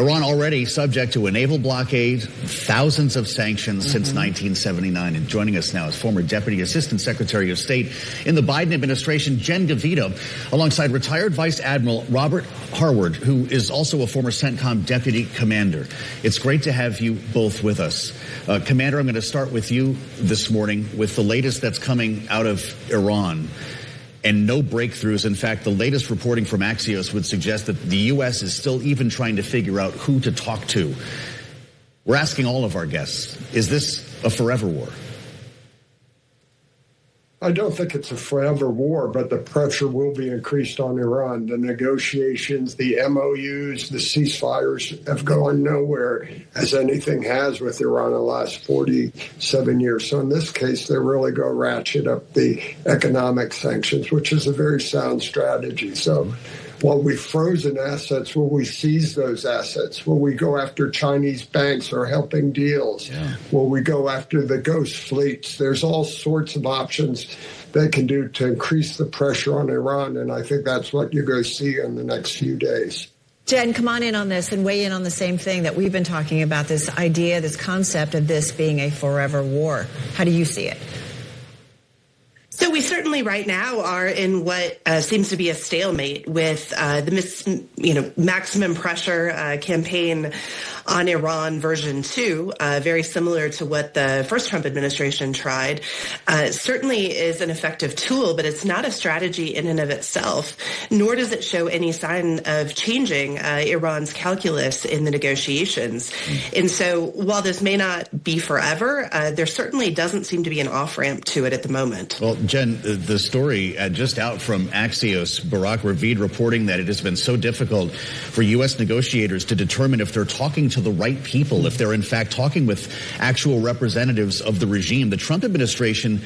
Iran already subject to a naval blockade, thousands of sanctions since 1979. And joining us now is former Deputy Assistant Secretary of State in the Biden administration, Jen DeVito, alongside retired Vice Admiral Robert Harward, who is also a former CENTCOM Deputy Commander. It's great to have you both with us. Commander, I'm going to start with you this morning with the latest that's coming out of Iran. And no breakthroughs. In fact, the latest reporting from Axios would suggest that the U.S. is still even trying to figure out who to talk to. We're asking all of our guests, is this a forever war? I don't think it's a forever war, but the pressure will be increased on Iran. The negotiations, the MOUs, the ceasefires have gone nowhere, as anything has with Iran in the last 47 years. So in this case, they really go ratchet up the economic sanctions, which is a very sound strategy. So while we've frozen assets, will we seize those assets? Will we go after Chinese banks or helping deals? Yeah. Will we go after the ghost fleets? There's all sorts of options they can do to increase the pressure on Iran, and I think that's what you're going to see in the next few days. Jen, come on in on this and weigh in on the same thing that we've been talking about, this idea, this concept of this being a forever war. How do you see it? So we certainly right now are in what seems to be a stalemate with the maximum pressure campaign on Iran version 2, very similar to what the first Trump administration tried. Certainly is an effective tool, but it's not a strategy in and of itself, nor does it show any sign of changing Iran's calculus in the negotiations. And so while this may not be forever, there certainly doesn't seem to be an off-ramp to it at the moment. Well, Jen, the story just out from Axios, Barak Ravid reporting that it has been so difficult for U.S. negotiators to determine if they're talking to the right people, if they're in fact talking with actual representatives of the regime. The Trump administration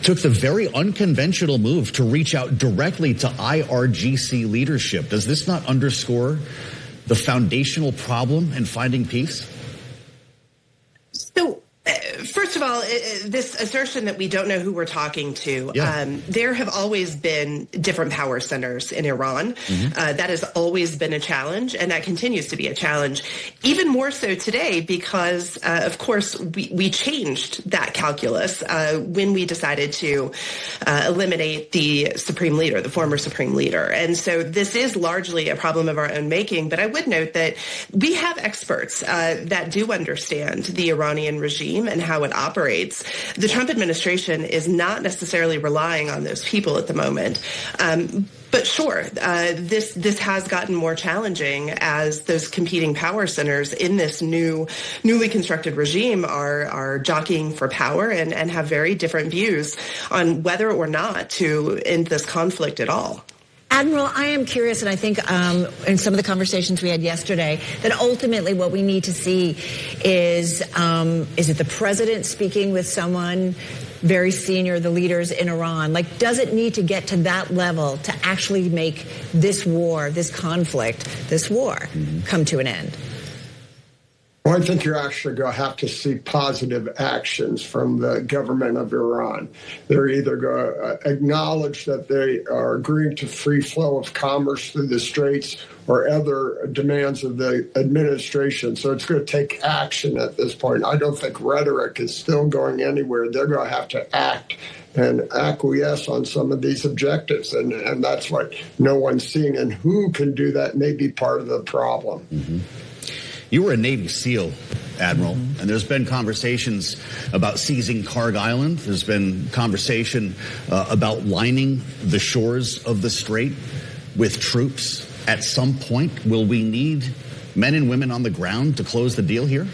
took the very unconventional move to reach out directly to IRGC leadership. Does this not underscore the foundational problem in finding peace? So, first of all, this assertion that we don't know who we're talking to, there have always been different power centers in Iran. That has always been a challenge, and that continues to be a challenge, even more so today because, of course, we changed that calculus when we decided to eliminate the supreme leader, the former supreme leader. And so this is largely a problem of our own making, but I would note that we have experts that do understand the Iranian regime and how it operates. The Trump administration is not necessarily relying on those people at the moment. But sure, this has gotten more challenging as those competing power centers in this newly constructed regime are jockeying for power and have very different views on whether or not to end this conflict at all. Admiral, I am curious, and I think in some of the conversations we had yesterday, that ultimately what we need to see is it the president speaking with someone very senior, the leaders in Iran? Like, does it need to get to that level to actually make this war, this conflict, this war come to an end? Well, I think you're actually going to have to see positive actions from the government of Iran. They're either going to acknowledge that they are agreeing to free flow of commerce through the Straits or other demands of the administration. So it's going to take action at this point. I don't think rhetoric is still going anywhere. They're going to have to act and acquiesce on some of these objectives. And that's what no one's seeing. And who can do that may be part of the problem. You were a Navy SEAL, Admiral, and there's been conversations about seizing Karg Island. There's been conversation about lining the shores of the Strait with troops. At some point, will we need men and women on the ground to close the deal here?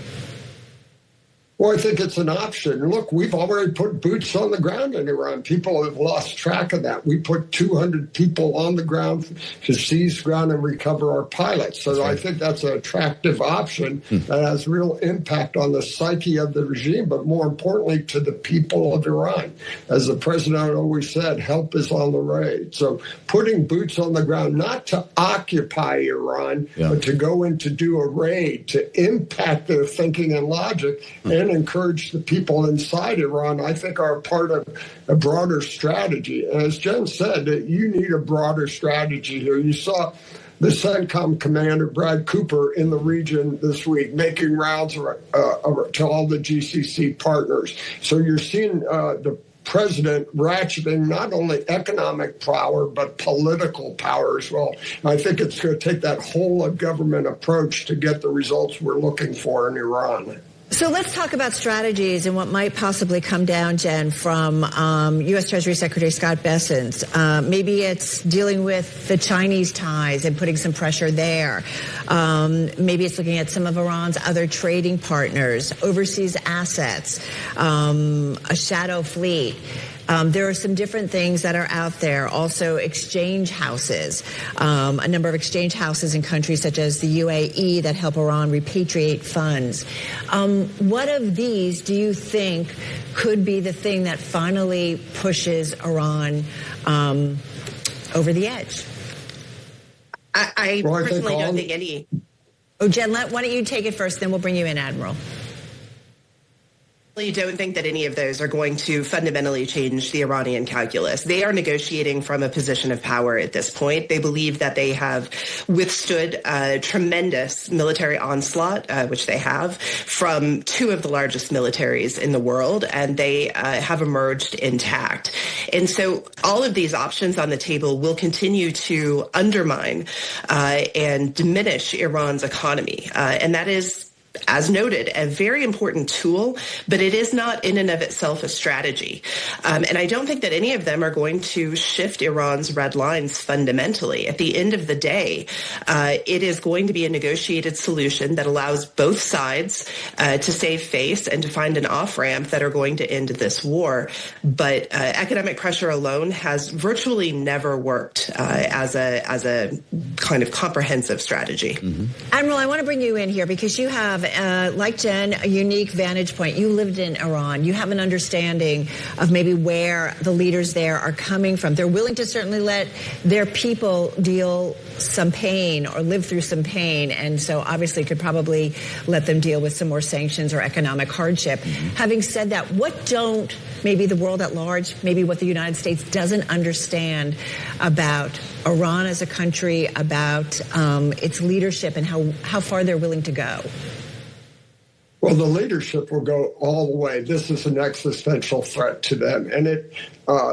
Well, I think it's an option. Look, we've already put boots on the ground in Iran. People have lost track of that. We put 200 people on the ground to seize ground and recover our pilots. So I think that's an attractive option that has real impact on the psyche of the regime, but more importantly to the people of Iran. As the president always said, help is on the way. So putting boots on the ground, not to occupy Iran, but to go in to do a raid, to impact their thinking and logic, and encourage the people inside Iran, I think are part of a broader strategy. And as Jen said, you need a broader strategy here. You saw the CENTCOM commander, Brad Cooper, in the region this week, making rounds to all the GCC partners. So you're seeing the president ratcheting not only economic power, but political power as well. And I think it's going to take that whole of government approach to get the results we're looking for in Iran. So let's talk about strategies and what might possibly come down, Jen, from U.S. Treasury Secretary Scott Bessent. Maybe it's dealing with the Chinese ties and putting some pressure there. Maybe it's looking at some of Iran's other trading partners, overseas assets, a shadow fleet. There are some different things that are out there. Also, exchange houses, a number of exchange houses in countries such as the UAE that help Iran repatriate funds. What of these do you think could be the thing that finally pushes Iran over the edge? I personally don't think any. Oh, Jen, why don't you take it first, then we'll bring you in, Admiral. I don't think that any of those are going to fundamentally change the Iranian calculus. They are negotiating from a position of power at this point. They believe that they have withstood a tremendous military onslaught, which they have, from two of the largest militaries in the world, and they have emerged intact. And so all of these options on the table will continue to undermine and diminish Iran's economy. And that is, as noted, a very important tool, but it is not in and of itself a strategy. And I don't think that any of them are going to shift Iran's red lines fundamentally. At the end of the day, it is going to be a negotiated solution that allows both sides to save face and to find an off-ramp that are going to end this war. But economic pressure alone has virtually never worked as a kind of comprehensive strategy. Mm-hmm. Admiral, I want to bring you in here because you have, like Jen, a unique vantage point. You lived in Iran. You have an understanding of maybe where the leaders there are coming from. They're willing to certainly let their people deal some pain or live through some pain, and so obviously could probably let them deal with some more sanctions or economic hardship. Mm-hmm. Having said that, what don't maybe the world at large, maybe what the United States doesn't understand about Iran as a country, about its leadership and how far they're willing to go? Well, the leadership will go all the way. This is an existential threat to them. And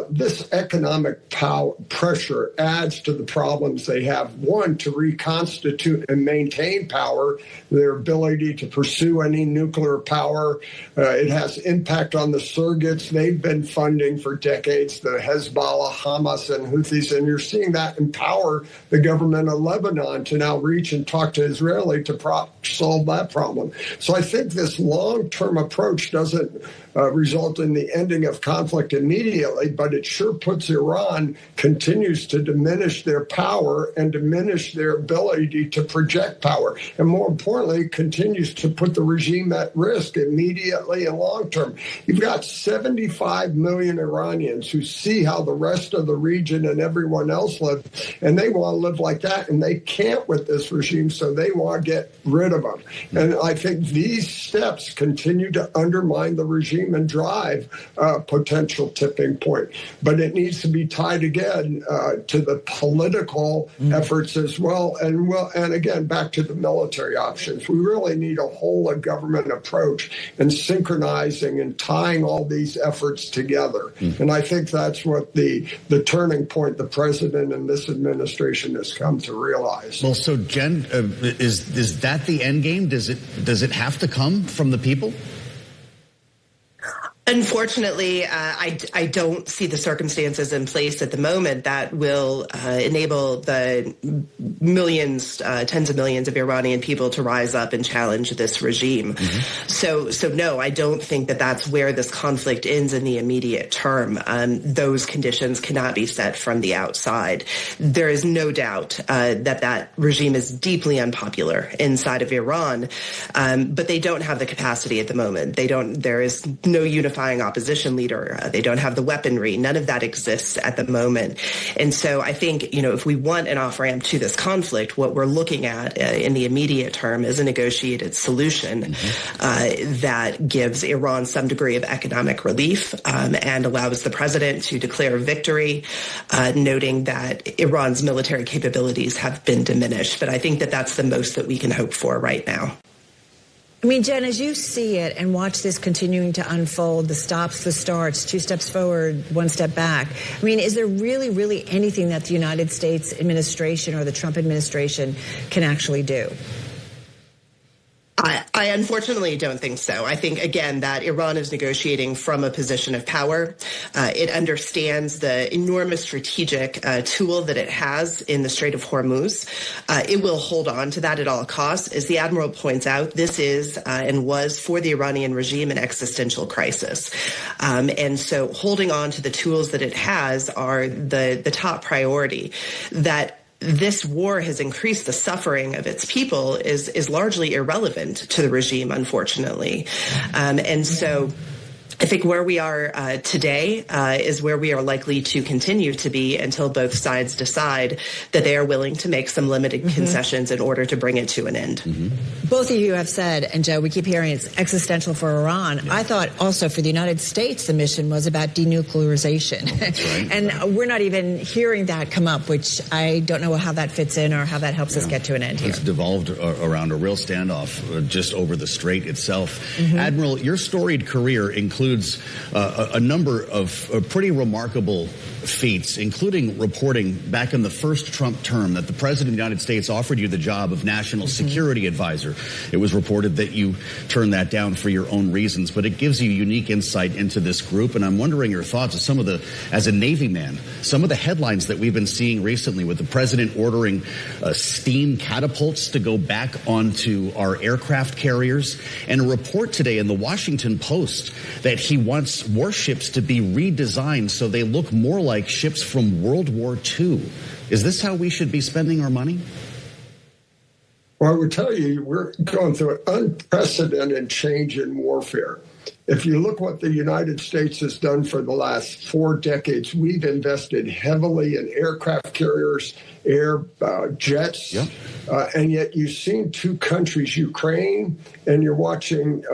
this economic pressure adds to the problems they have. One, to reconstitute and maintain power, their ability to pursue any nuclear power. It has impact on the surrogates they've been funding for decades, the Hezbollah, Hamas, and Houthis. And you're seeing that empower the government of Lebanon to now reach and talk to Israeli to solve that problem. So I think this long-term approach doesn't result in the ending of conflict immediately, but it sure puts Iran, continues to diminish their power and diminish their ability to project power. And more importantly, continues to put the regime at risk immediately and long term. You've got 75 million Iranians who see how the rest of the region and everyone else live, and they want to live like that, and they can't with this regime, so they want to get rid of them. And I think these steps continue to undermine the regime and drive a potential tipping point. But it needs to be tied again to the political efforts as well. And again, back to the military options. We really need a whole of government approach and synchronizing and tying all these efforts together. And I think that's what the turning point the president and this administration has come to realize. Well, so Jen, is that the end game? Does it have to come from the people? Unfortunately, I don't see the circumstances in place at the moment that will enable the millions, tens of millions of Iranian people to rise up and challenge this regime. Mm-hmm. So no, I don't think that that's where this conflict ends in the immediate term. Those conditions cannot be set from the outside. There is no doubt that regime is deeply unpopular inside of Iran, but they don't have the capacity at the moment. There is no unified identifying opposition leader. They don't have the weaponry. None of that exists at the moment. And so I think, if we want an off-ramp to this conflict, what we're looking at in the immediate term is a negotiated solution that gives Iran some degree of economic relief and allows the president to declare victory, noting that Iran's military capabilities have been diminished. But I think that that's the most that we can hope for right now. I mean, Jen, as you see it and watch this continuing to unfold, the stops, the starts, 2 steps forward, 1 step back, I mean, is there really anything that the United States administration or the Trump administration can actually do? I unfortunately don't think so. I think, again, that Iran is negotiating from a position of power. It understands the enormous strategic tool that it has in the Strait of Hormuz. It will hold on to that at all costs. As the Admiral points out, this is and was for the Iranian regime an existential crisis. And so holding on to the tools that it has are the top priority. That this war has increased the suffering of its people is largely irrelevant to the regime, unfortunately. And so I think where we are today is where we are likely to continue to be until both sides decide that they are willing to make some limited concessions in order to bring it to an end. Both of you have said, and Joe, we keep hearing it's existential for Iran. Yeah. I thought also for the United States, the mission was about denuclearization. That's right. And we're not even hearing that come up, which I don't know how that fits in or how that helps us get to an end here. It's devolved around a real standoff just over the strait itself. Admiral, your storied career includes a number of pretty remarkable feats, including reporting back in the first Trump term that the President of the United States offered you the job of National Security Advisor. It was reported that you turned that down for your own reasons, but it gives you unique insight into this group. And I'm wondering your thoughts as a Navy man, some of the headlines that we've been seeing recently with the President ordering steam catapults to go back onto our aircraft carriers, and a report today in the Washington Post that he wants warships to be redesigned so they look more like ships from World War II. Is this how we should be spending our money? Well, I would tell you, we're going through an unprecedented change in warfare. If you look what the United States has done for the last 4 decades, we've invested heavily in aircraft carriers, jets, and yet you've seen 2 countries, Ukraine, and you're watching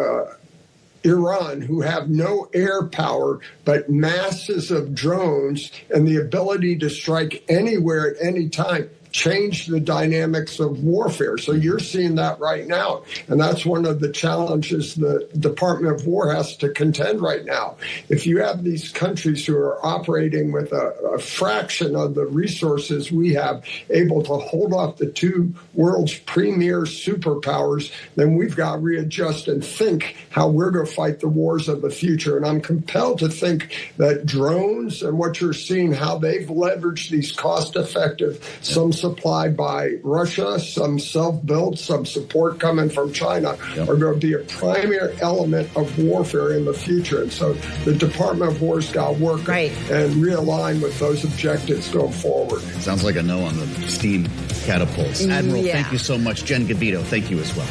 Iran, who have no air power, but masses of drones and the ability to strike anywhere at any time, change the dynamics of warfare. So you're seeing that right now. And that's one of the challenges the Department of War has to contend right now. If you have these countries who are operating with a fraction of the resources we have, able to hold off the 2 world's premier superpowers, then we've got to readjust and think how we're going to fight the wars of the future. And I'm compelled to think that drones and what you're seeing, how they've leveraged these cost-effective, some supplied by Russia, some self-built, some support coming from China, are going to be a primary element of warfare in the future. And so the Department of War's got to work and realign with those objectives going forward. Sounds like a no on the steam catapults. Admiral, thank you so much. Jen Gavito, thank you as well.